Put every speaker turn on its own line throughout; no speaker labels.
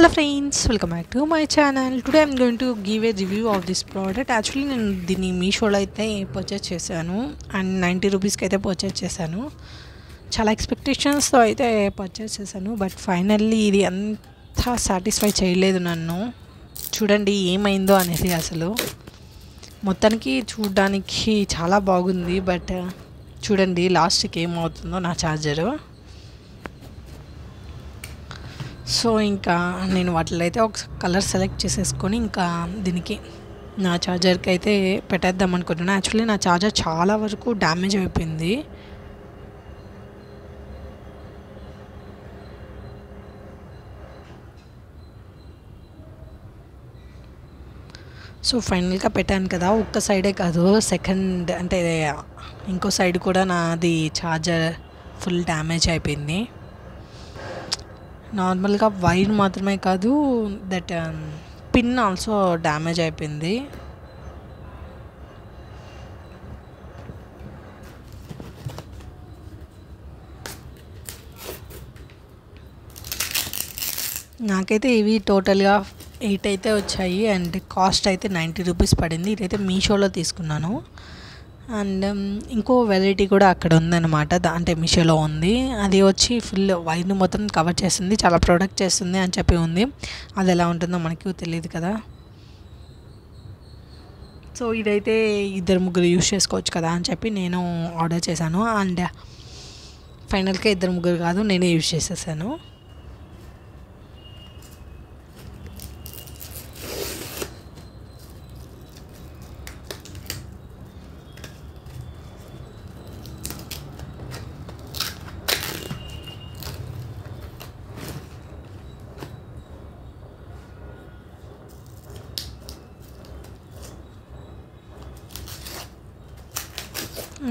Hello friends, welcome back to my channel. Today I'm going to give a review of this product. Actually నేను దీన్ని మీషోలో అయితే purchase చేశాను and 90 రూపీస్కి అయితే పర్చేస్ చేశాను. చాలా ఎక్స్పెక్టేషన్స్తో అయితే పర్చేస్ చేశాను, బట్ ఫైనల్లీ ఇది అంత సాటిస్ఫై చేయలేదు నన్ను. చూడండి ఏమైందో అనేసి. అసలు మొత్తానికి చూడడానికి చాలా బాగుంది, బట్ చూడండి లాస్ట్కి ఏమవుతుందో నా ఛార్జరు. సో ఇంకా నేను వాటిలో అయితే ఒక కలర్ సెలెక్ట్ చేసేసుకొని ఇంకా దీనికి నా ఛార్జర్కి అయితే పెట్టేద్దాం అనుకుంటున్నాను. యాక్చువల్లీ నా ఛార్జర్ చాలా వరకు డ్యామేజ్ అయిపోయింది. సో ఫైనల్గా పెట్టాను కదా, ఒక్క సైడే కాదు సెకండ్ అంటే ఇంకో సైడ్ కూడా నాది ఛార్జర్ ఫుల్ డ్యామేజ్ అయిపోయింది. నార్మల్గా వైర్ మాత్రమే కాదు, దట్ పిన్ ఆల్సో డ్యామేజ్ అయిపోయింది. నాకైతే ఇవి టోటల్గా 8 అయితే వచ్చాయి అండ్ కాస్ట్ అయితే 90 రూపీస్ పడింది. ఇదైతే మీషోలో తీసుకున్నాను. అండ్ ఇంకో వెరైటీ కూడా అక్కడ ఉందన్నమాట, అంటే మీషోలో ఉంది. అది వచ్చి ఫుల్ వైర్ని మొత్తం కవర్ చేస్తుంది, చాలా ప్రొడక్ట్ చేస్తుంది అని చెప్పి ఉంది. అది ఎలా ఉంటుందో మనకి తెలియదు కదా. సో ఇదైతే 2-3 యూస్ చేసుకోవచ్చు కదా అని చెప్పి నేను ఆర్డర్ చేశాను. అండ్ ఫైనల్గా 2-3 కాదు, నేనే యూస్ చేసేసాను.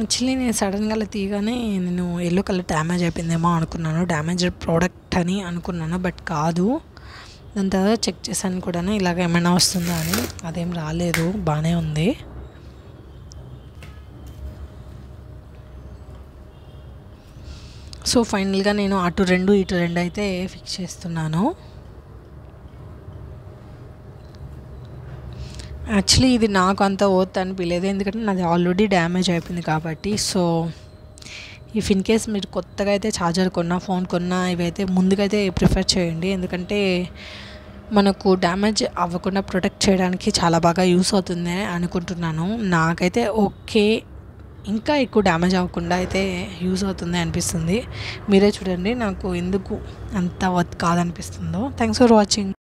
యాక్చువల్లీ నేను సడన్గా అలా తీయగానే నేను ఎల్లో కలర్ డ్యామేజ్ అయిపోయిందేమో అనుకున్నాను, డ్యామేజ్డ్ ప్రోడక్ట్ అని అనుకున్నాను, బట్ కాదు. దాని తర్వాత చెక్ చేశాను కూడా ఇలాగ ఏమైనా వస్తుందా అని. అదేం రాలేదు, బాగానే ఉంది. సో ఫైనల్గా నేను అటు 2 ఇటు 2 అయితే ఫిక్స్ చేస్తున్నాను. యాక్చువల్లీ ఇది నాకు అంత వర్త్ అనిపించలేదు, ఎందుకంటే నాది ఆల్రెడీ డ్యామేజ్ అయిపోయింది కాబట్టి. సో ఇఫ్ ఇన్ కేస్ మీరు కొత్తగా అయితే ఛార్జర్ కొన్నా, ఫోన్ కొన్నా, ఇవైతే ముందుకైతే ప్రిఫర్ చేయండి, ఎందుకంటే మనకు డ్యామేజ్ అవ్వకుండా ప్రొటెక్ట్ చేయడానికి చాలా బాగా యూస్ అవుతుంది అనుకుంటున్నాను. నాకైతే ఓకే, ఇంకా ఎక్కువ డ్యామేజ్ అవ్వకుండా అయితే యూస్ అవుతుంది అనిపిస్తుంది. మీరే చూడండి నాకు ఎందుకు అంత వర్త్ కాదనిపిస్తుందో. Thanks for watching.